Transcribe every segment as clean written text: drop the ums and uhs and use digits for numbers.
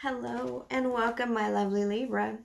Hello and welcome, my lovely Libra.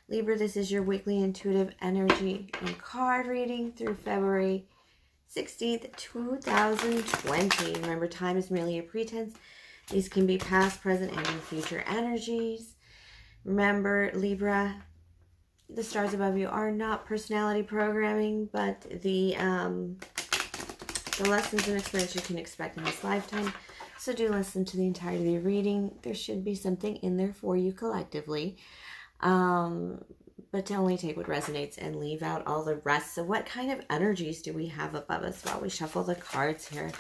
Libra, this is your weekly intuitive energy and card reading through February 16th, 2020. Remember, time is merely a pretense. These can be past, present, and future energies. Remember, Libra, the stars above you are not personality programming, but the lessons and experience you can expect in this lifetime. So do listen to the entirety of the reading. There should be something in there for you collectively. But to only take what resonates and leave out all the rest. So what kind of energies do we have above us while we shuffle the cards here?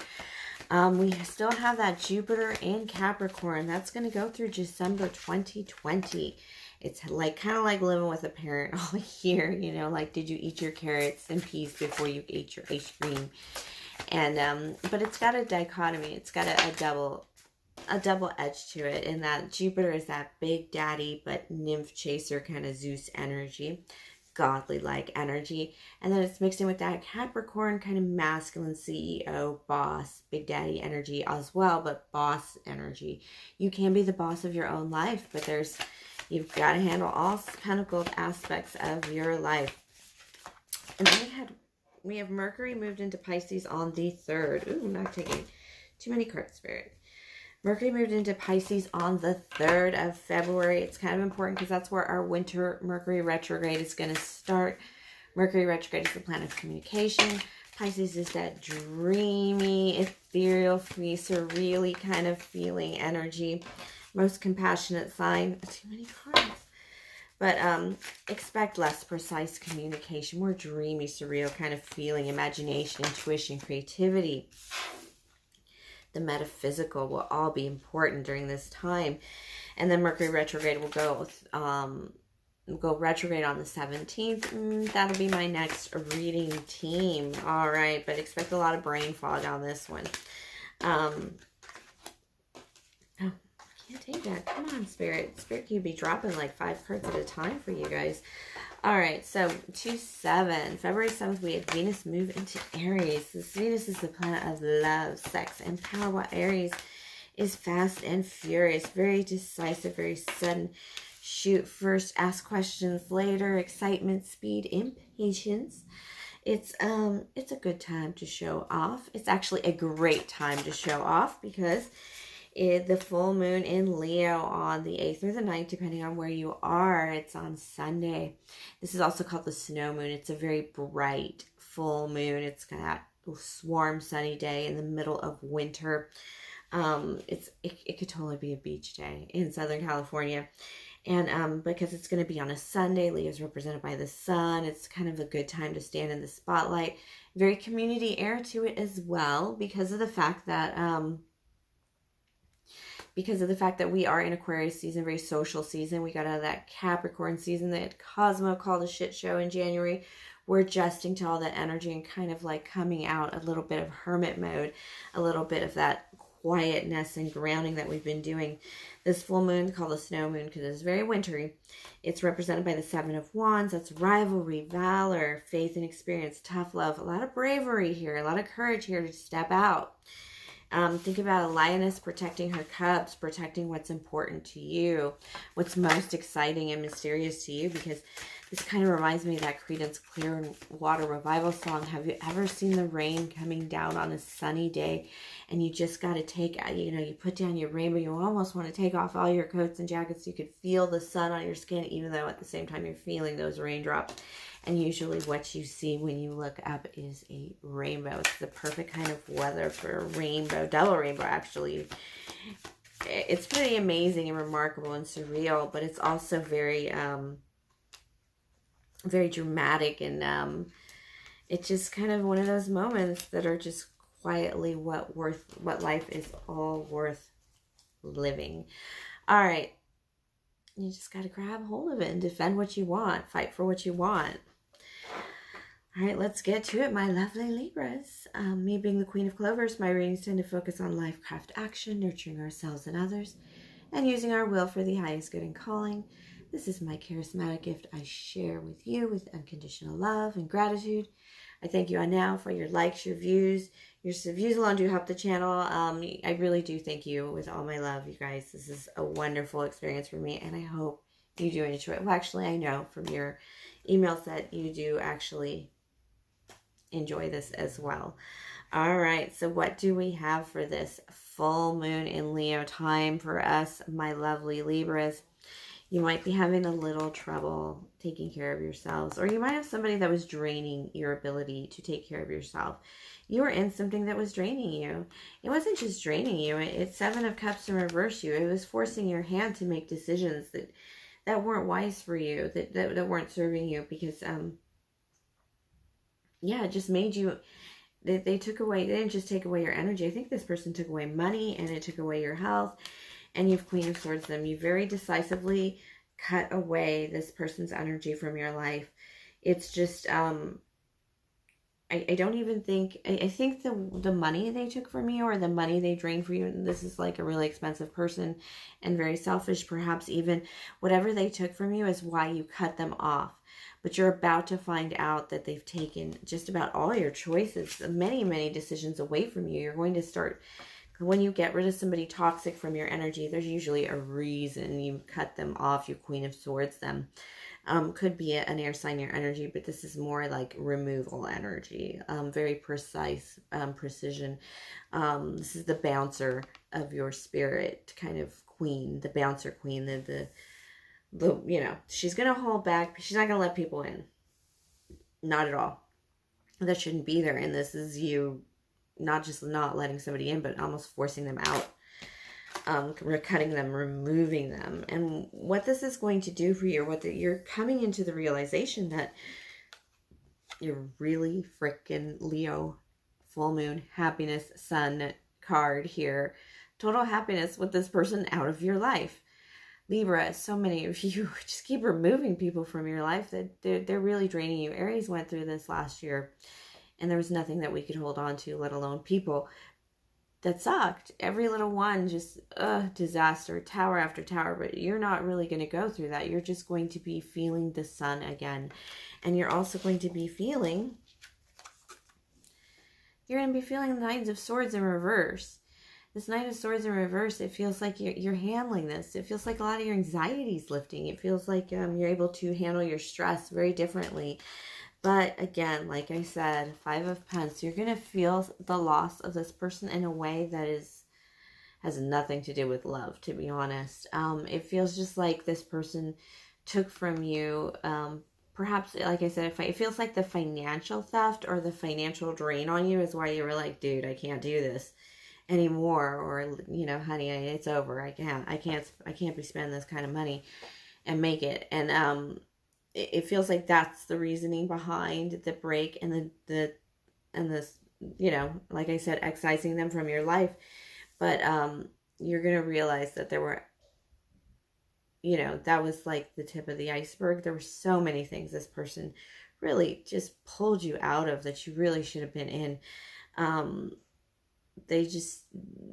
We still have that Jupiter and Capricorn. That's going to go through December 2020. It's like kind of like living with a parent all year. You know, like, did you eat your carrots and peas before you ate your ice cream? And but it's got a dichotomy. It's got a double edge to it, in that Jupiter is that big daddy but nymph chaser kind of Zeus energy, godly like energy, and then it's mixed in with that Capricorn kind of masculine CEO boss, big daddy energy as well, but boss energy. You can be the boss of your own life, but you've got to handle all pentacled aspects of your life. And then we have Mercury moved into Pisces on the 3rd. Ooh, I'm not taking too many cards, Spirit. Mercury moved into Pisces on the 3rd of February. It's kind of important because that's where our winter Mercury retrograde is going to start. Mercury retrograde is the planet of communication. Pisces is that dreamy, ethereal, free, surreally kind of feeling energy. Most compassionate sign. Too many cards. But expect less precise communication, more dreamy, surreal kind of feeling, imagination, intuition, creativity. The metaphysical will all be important during this time. And then Mercury retrograde will go retrograde on the 17th. That'll be my next reading team. All right, but expect a lot of brain fog on this one. Can't take that. Come on, Spirit. Spirit can be dropping like 5 cards at a time for you guys. All right, so 2/7. February 7th, we had Venus move into Aries. This Venus is the planet of love, sex, and power, while Aries is fast and furious, very decisive, very sudden. Shoot first, ask questions later, excitement, speed, impatience. It's a good time to show off. It's actually a great time to show off because the full moon in Leo on the 8th or the 9th, depending on where you are. It's on Sunday. This is also called the snow moon. It's a very bright full moon. It's got a warm, sunny day in the middle of winter. It could totally be a beach day in Southern California. And because it's going to be on a Sunday, Leo is represented by the sun. It's kind of a good time to stand in the spotlight. Very community air to it as well, because of the fact that we are in Aquarius season, very social season. We got out of that Capricorn season that Cosmo called a shit show in January. We're adjusting to all that energy and kind of like coming out a little bit of hermit mode, a little bit of that quietness and grounding that we've been doing. This full moon, called the snow moon because it's very wintry. It's represented by the 7 of Wands. That's rivalry, valor, faith and experience, tough love, a lot of bravery here, a lot of courage here to step out. Think about a lioness protecting her cubs, protecting what's important to you, what's most exciting and mysterious to you, because this kind of reminds me of that Creedence Clearwater Revival song. Have you ever seen the rain coming down on a sunny day and you just got to take, you put down your rainbow, you almost want to take off all your coats and jackets so you could feel the sun on your skin, even though at the same time you're feeling those raindrops. And usually what you see when you look up is a rainbow. It's the perfect kind of weather for a rainbow, double rainbow actually. It's pretty amazing and remarkable and surreal, but it's also very, very dramatic. And it's just kind of one of those moments that are just quietly what life is all worth living. All right. You just got to grab hold of it and defend what you want. Fight for what you want. All right, let's get to it, my lovely Libras. Me being the Queen of Clovers, my readings tend to focus on life, craft, action, nurturing ourselves and others, and using our will for the highest good and calling. This is my charismatic gift I share with you with unconditional love and gratitude. I thank you on now for your likes, your views. Your views alone do help the channel. I really do thank you with all my love, you guys. This is a wonderful experience for me, and I hope you do enjoy it. Well, actually, I know from your emails that you do actually enjoy this as well. All right, so what do we have for this full moon in Leo time for us, my lovely Libras? You might be having a little trouble taking care of yourselves, or you might have somebody that was draining your ability to take care of yourself. You were in something that was draining you. It wasn't just draining you. It's Seven of Cups in reverse you. It was forcing your hand to make decisions that weren't wise for you, that weren't serving you, because, yeah, it just made you, they took away, they didn't just take away your energy. I think this person took away money, and it took away your health, and you've Queen of Swords them. You very decisively cut away this person's energy from your life. It's just, I don't even think, I think the money they took from you, or the money they drained for you, and this is like a really expensive person and very selfish, perhaps even, whatever they took from you is why you cut them off. But you're about to find out that they've taken just about all your choices, many, many decisions away from you. You're going to start, when you get rid of somebody toxic from your energy, there's usually a reason you cut them off. You Queen of Swords them. Could be an air sign, your energy, but this is more like removal energy. Very precise, precision. This is the bouncer of your spirit kind of queen, the bouncer queen, the you know, she's going to hold back. She's not going to let people in. Not at all. That shouldn't be there. And this is you not just not letting somebody in, but almost forcing them out. Cutting them, removing them. And what this is going to do for you, you're coming into the realization that you're really freaking Leo, full moon, happiness, sun card here. Total happiness with this person out of your life. Libra, so many of you just keep removing people from your life that they're really draining you. Aries went through this last year, and there was nothing that we could hold on to, let alone people. That sucked. Every little one, just disaster, tower after tower. But you're not really going to go through that. You're just going to be feeling the sun again. And you're also going to be feeling, the Knight of Swords in reverse. This Knight of Swords in reverse, it feels like you're handling this. It feels like a lot of your anxiety is lifting. It feels like you're able to handle your stress very differently. But again, like I said, Five of Pentacles, you're going to feel the loss of this person in a way that has nothing to do with love, to be honest. It feels just like this person took from you, perhaps, like I said, it feels like the financial theft or the financial drain on you is why you were like, dude, I can't do this anymore, or, you know, honey, it's over. I can't be spending this kind of money and make it. And it feels like that's the reasoning behind the break and this, you know, like I said, excising them from your life. But you're gonna realize that there were, you know, that was like the tip of the iceberg. There were so many things this person really just pulled you out of that you really should have been in.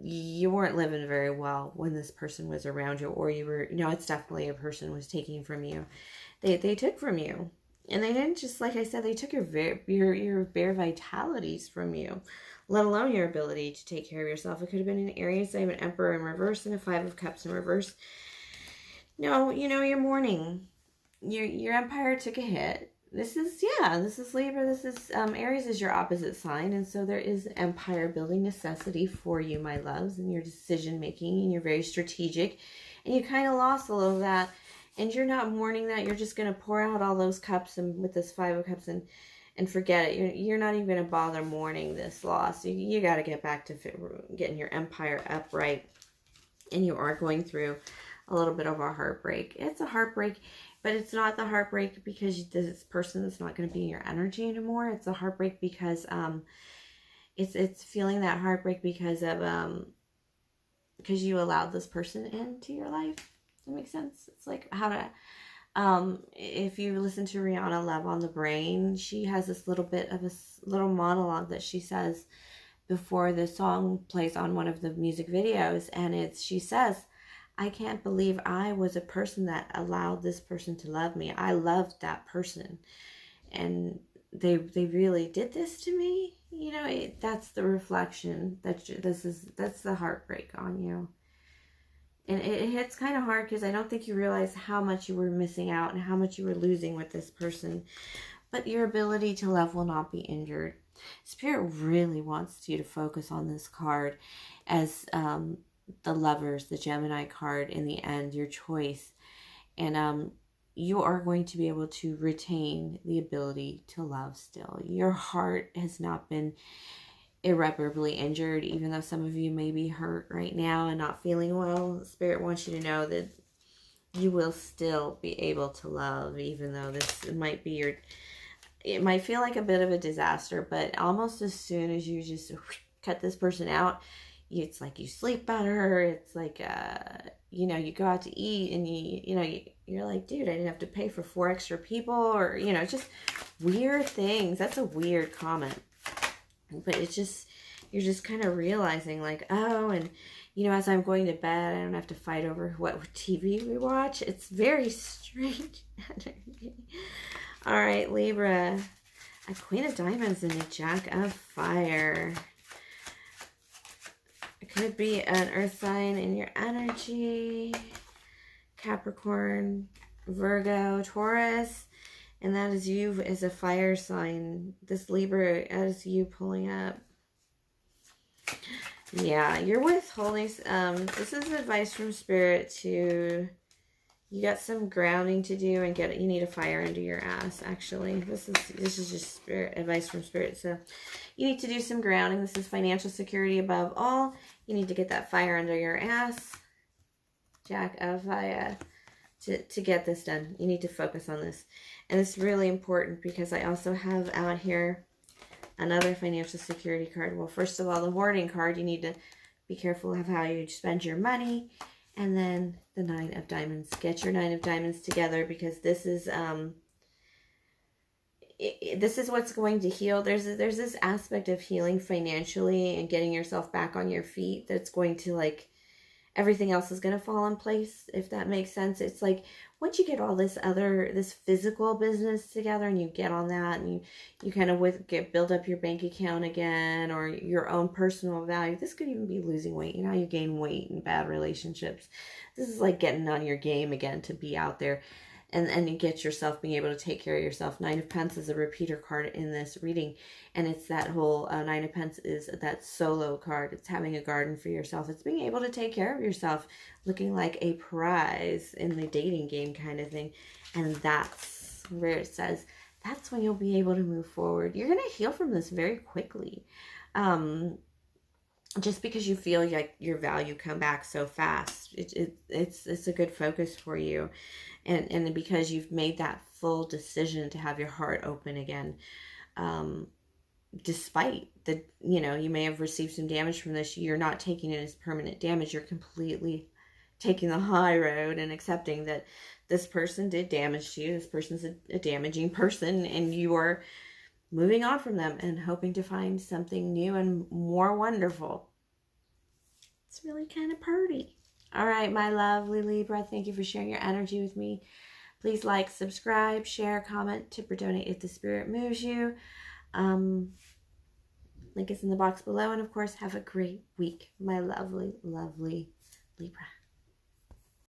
You weren't living very well when this person was around you, or you were, you know, it's definitely a person was taking from you. They took from you, and they didn't just, like I said, they took your bare vitalities from you, let alone your ability to take care of yourself. It could have been an Aries, an Emperor in reverse, and a Five of Cups in reverse. No, you know, you're mourning. Your empire took a hit. This is Libra. This is, Aries is your opposite sign. And so there is empire building necessity for you, my loves, and your decision making, and you're very strategic, and you kind of lost a little of that, and you're not mourning that. You're just going to pour out all those cups and with this Five of Cups and forget it. You're not even going to bother mourning this loss. You got to get back to getting your empire upright, and you are going through a little bit of a heartbreak. It's a heartbreak, but it's not the heartbreak because this person is not going to be in your energy anymore. It's a heartbreak because it's feeling that heartbreak because of because you allowed this person into your life. Does that make sense? It's like how to if you listen to Rihanna Love on the Brain, she has this little bit of a little monologue that she says before the song plays on one of the music videos, and she says, I can't believe I was a person that allowed this person to love me. I loved that person. And they really did this to me. You know, that's the reflection. That's the heartbreak on you. And it hits kind of hard because I don't think you realize how much you were missing out and how much you were losing with this person. But your ability to love will not be injured. Spirit really wants you to focus on this card as the Lovers, the Gemini card in the end, your choice. And you are going to be able to retain the ability to love still. Your heart has not been irreparably injured, even though some of you may be hurt right now and not feeling well. Spirit wants you to know that you will still be able to love, even though this might be it might feel like a bit of a disaster, but almost as soon as you just cut this person out, it's like you sleep better. It's like, you know, you go out to eat and you're like, dude, I didn't have to pay for 4 extra people, or, you know, just weird things. That's a weird comment. But it's just, you're just kind of realizing like, oh, and, you know, as I'm going to bed, I don't have to fight over what TV we watch. It's very strange energy. All right, Libra, a Queen of Diamonds and a Jack of Fire. It could be an earth sign in your energy. Capricorn, Virgo, Taurus. And that is you as a fire sign. This Libra, that is you pulling up. Yeah, you're withholding. This is advice from Spirit to... You got some grounding to do and you need a fire under your ass, actually. This is just Spirit advice from Spirit. So you need to do some grounding. This is financial security above all. You need to get that fire under your ass. Jack of Fire. To get this done. You need to focus on this. And it's really important because I also have out here another financial security card. Well, first of all, the hoarding card. You need to be careful of how you spend your money. And then the 9 of Diamonds. Get your 9 of Diamonds together, because this is this is what's going to heal. There's this aspect of healing financially and getting yourself back on your feet that's going to, like, everything else is going to fall in place, if that makes sense. It's like once you get all this physical business together and you get on that and you kind of build up your bank account again, or your own personal value. This could even be losing weight. You know, you gain weight in bad relationships. This is like getting on your game again to be out there and you get yourself being able to take care of yourself. 9 of Pentacles is a repeater card in this reading, and it's that whole 9 of Pentacles is that solo card. It's having a garden for yourself. It's being able to take care of yourself, looking like a prize in the dating game kind of thing. And that's where it says that's when you'll be able to move forward. You're going to heal from this very quickly. Just because you feel like your value come back so fast, it's a good focus for you, and because you've made that full decision to have your heart open again, despite the, you know, you may have received some damage from this. You're not taking it as permanent damage. You're completely taking the high road and accepting that this person did damage to you. This person's a damaging person, and you are moving on from them and hoping to find something new and more wonderful. It's really kind of pretty. All right, my lovely Libra, thank you for sharing your energy with me. Please like, subscribe, share, comment, tip, or donate if the spirit moves you. Link is in the box below. And of course, have a great week, my lovely, lovely Libra.